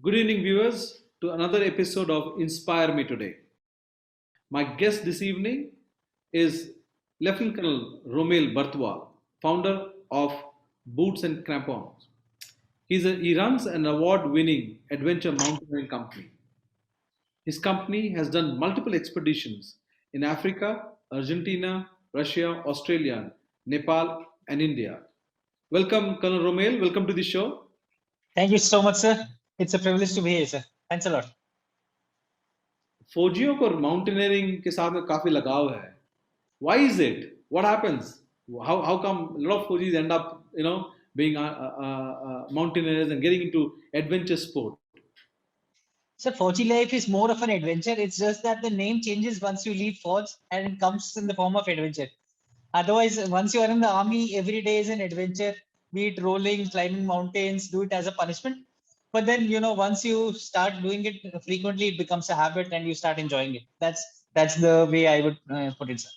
Good evening, viewers, to another episode of Inspire Me Today. My guest this evening is Lieutenant Colonel Romel Bartwal, founder of Boots and Crampons. He runs an award winning adventure mountaineering company. His company has done multiple expeditions in Africa, Argentina, Russia, Australia, Nepal, and India. Welcome, Colonel Romel. Welcome to the show. Thank you so much, sir. It's a privilege to be here, sir. Thanks a lot. फौजियों को mountaineering के साथ में काफी लगाव है. Why is it? What happens? How come a lot of Fujis end up, being mountaineers and getting into adventure sport? So, Fauji life is more of an adventure. It's just that the name changes once you leave Forge and it comes in the form of adventure. Otherwise, once you are in the army, every day is an adventure, be it rolling, climbing mountains, do it as a punishment. But then, once you start doing it frequently, it becomes a habit and you start enjoying it. That's the way I would put it, sir.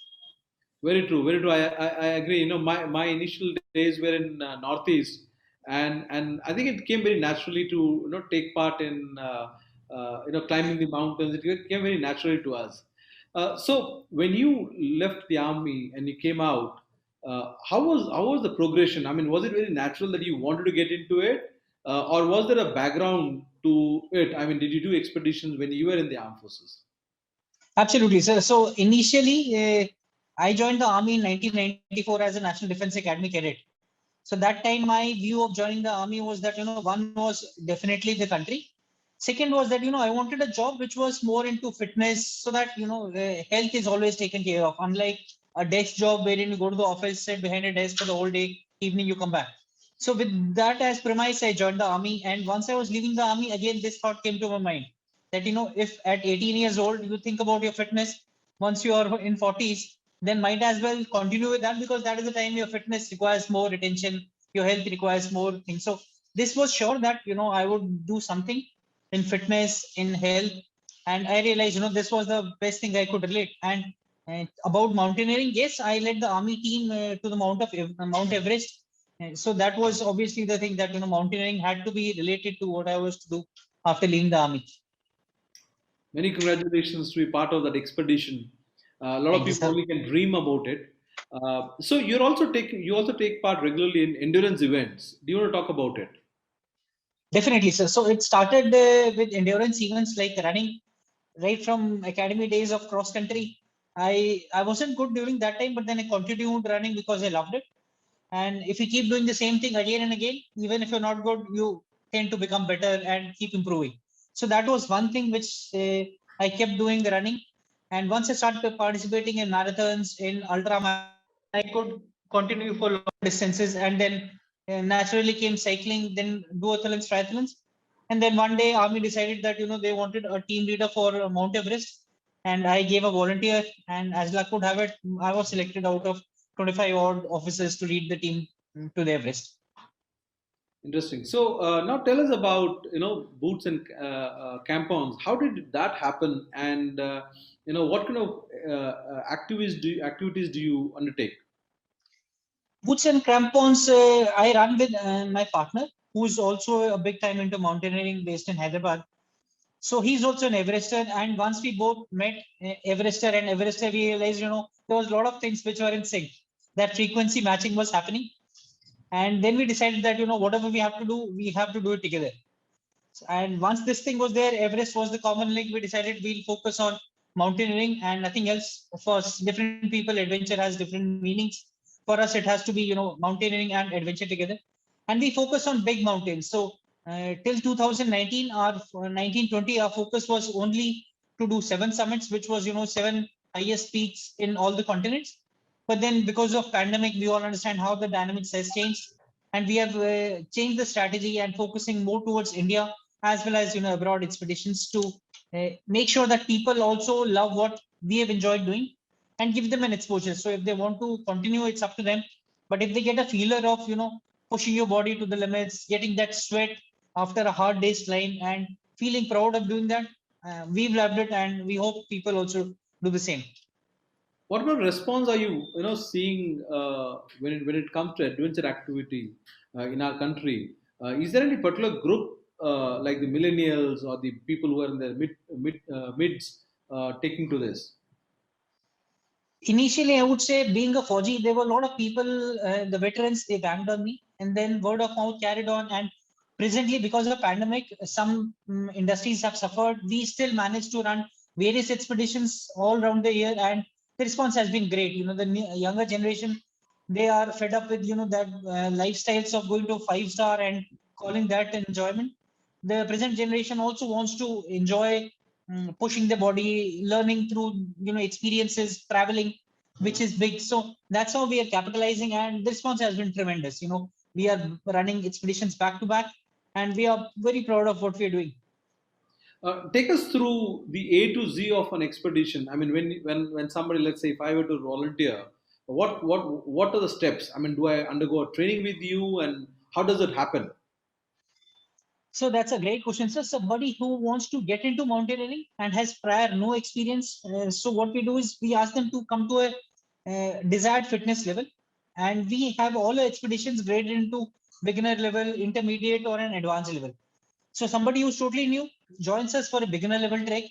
Very true, very true. I agree. My initial days were in Northeast, and I think it came very naturally to take part in climbing the mountains. It came very naturally to us. So when you left the army and you came out, how was the progression? I mean, was it very natural that you wanted to get into it, or was there a background to it? I mean, did you do expeditions when you were in the armed forces? Absolutely, sir. So initially, I joined the army in 1994 as a National Defense Academy cadet. So that time, my view of joining the army was that one was definitely the country. Second was that I wanted a job which was more into fitness, so that health is always taken care of. Unlike a desk job wherein you go to the office, sit behind a desk for the whole day, evening you come back. So with that as premise, I joined the army. And once I was leaving the army, again this thought came to my mind that if at 18 years old you think about your fitness, once you are in 40s, then might as well continue with that, because that is the time your fitness requires more attention, your health requires more things. So this was sure that I would do something in fitness, in health. And I realized this was the best thing I could relate. And about mountaineering, yes, I led the army team to the Mount Everest. And so that was obviously the thing that mountaineering had to be related to what I was to do after leaving the army. Many congratulations to be part of that expedition. A lot of Thank you, people sir. only can dream about it. So you also take part regularly in endurance events. Do you want to talk about it? Definitely, sir. So it started with endurance events like running, right from academy days of cross country. I wasn't good during that time, but then I continued running because I loved it. And if you keep doing the same thing again and again, even if you're not good, you tend to become better and keep improving. So that was one thing which I kept doing the running. And once I started participating in marathons, in ultra marathons, I could continue for long distances. And then naturally came cycling, then duathlons, triathlons. And then one day, Army decided that they wanted a team leader for Mount Everest, and I gave a volunteer. And as luck would have it, I was selected out of 25 odd officers to lead the team to the Everest. Interesting. So now tell us about boots and campons. How did that happen? And what kind of activities do you undertake? Boots and crampons, I run with my partner, who's also a big time into mountaineering based in Hyderabad. So he's also an Everester. And once we both met Everester and Everester, we realized, there was a lot of things which were in sync. That frequency matching was happening. And then we decided that, whatever we have to do it together. And once this thing was there, Everest was the common link. We decided we'll focus on mountaineering and nothing else. For different people, adventure has different meanings. For us, it has to be, mountaineering and adventure together. And we focus on big mountains. So till 2019 or 1920, our focus was only to do 7 summits, which was, seven highest peaks in all the continents. But then because of pandemic, we all understand how the dynamics has changed. And we have changed the strategy and focusing more towards India as well as abroad expeditions to make sure that people also love what we have enjoyed doing and give them an exposure. So if they want to continue, it's up to them. But if they get a feeler of pushing your body to the limits, getting that sweat after a hard day's climb, and feeling proud of doing that, we've loved it, and we hope people also do the same. What kind of response are you seeing when it comes to adventure activity in our country? Is there any particular group like the millennials or the people who are in their mids taking to this? Initially, I would say being a Fauji, there were a lot of people, the veterans, they banged on me, and then word of mouth carried on. And presently, because of pandemic, some industries have suffered. We still managed to run various expeditions all around the year, and the response has been great. The younger generation, they are fed up with that lifestyles of going to 5-star and calling that enjoyment. The present generation also wants to enjoy pushing the body, learning through experiences, traveling, which is big. So that's how we are capitalizing, and the response has been tremendous. We are running expeditions back to back, and we are very proud of what we are doing. Take us through the A to Z of an expedition. I mean, when somebody, let's say, if I were to volunteer, what are the steps? I mean, do I undergo a training with you, and how does it happen? So that's a great question. So somebody who wants to get into mountaineering and has prior no experience, so what we do is we ask them to come to a desired fitness level, and we have all our expeditions graded into beginner level, intermediate, or an advanced level. So somebody who's totally new joins us for a beginner level trek.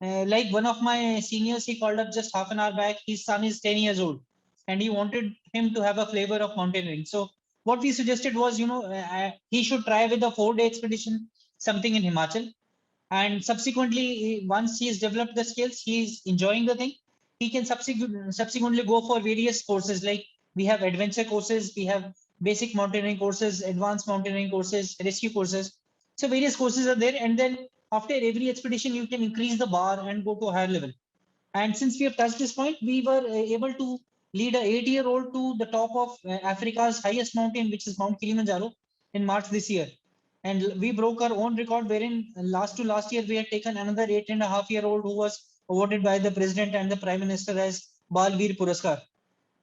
Like one of my seniors, he called up just half an hour back. His son is 10 years old, and he wanted him to have a flavor of mountaineering. So what we suggested was, he should try with a 4-day expedition, something in Himachal. And subsequently, once he's developed the skills, he's enjoying the thing. He can subsequently go for various courses. Like we have adventure courses, we have basic mountaineering courses, advanced mountaineering courses, rescue courses. So various courses are there, and then after every expedition, you can increase the bar and go to a higher level. And since we have touched this point, we were able to lead a 8-year-old to the top of Africa's highest mountain, which is Mount Kilimanjaro, in March this year. And we broke our own record, wherein last year we had taken another 8.5-year-old who was awarded by the president and the prime minister as Balveer Puraskar.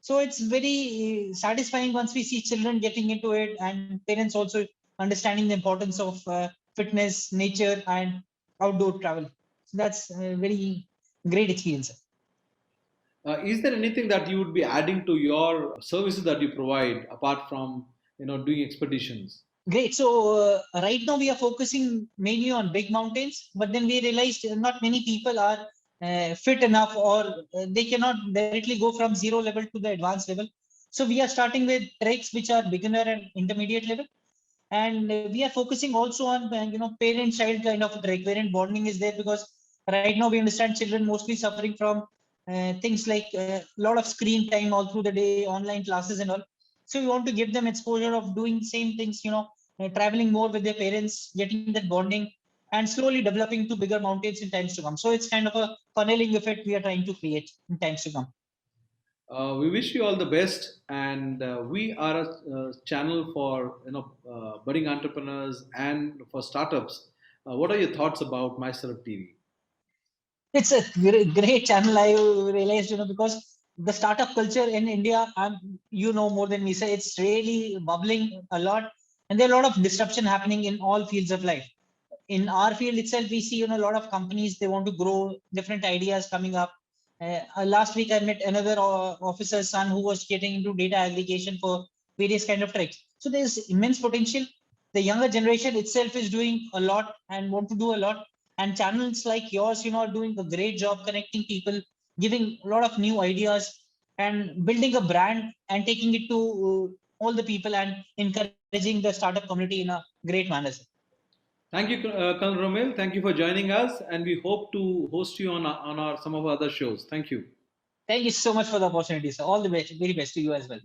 So it's very satisfying once we see children getting into it, and parents also understanding the importance of fitness, nature, and outdoor travel. So that's a very great experience. Is there anything that you would be adding to your services that you provide apart from doing expeditions? Great. So right now we are focusing mainly on big mountains, but then we realized not many people are fit enough, or they cannot directly go from zero level to the advanced level. So we are starting with treks which are beginner and intermediate level, and we are focusing also on parent-child kind of a trek, wherein bonding is there, because right now we understand children mostly suffering from things like a lot of screen time all through the day, online classes and all. So we want to give them exposure of doing same things, traveling more with their parents, getting that bonding, and slowly developing to bigger mountains in times to come. So it's kind of a funneling effect we are trying to create in times to come. We wish you all the best, and we are a channel for budding entrepreneurs and for startups. What are your thoughts about MyStartup TV? It's a great channel. I realized, because the startup culture in India, more than me, say it's really bubbling a lot, and there are a lot of disruption happening in all fields of life. In our field itself, we see a lot of companies, they want to grow, different ideas coming up. Last week, I met another officer's son who was getting into data aggregation for various kind of tricks. So there's immense potential. The younger generation itself is doing a lot and want to do a lot. And channels like yours, are doing a great job connecting people, giving a lot of new ideas, and building a brand and taking it to all the people, and encouraging the startup community in a great manner. Thank you, Colonel Romel. Thank you for joining us, and we hope to host you on our some of our other shows. Thank you. Thank you so much for the opportunity, sir. All the best, very best to you as well.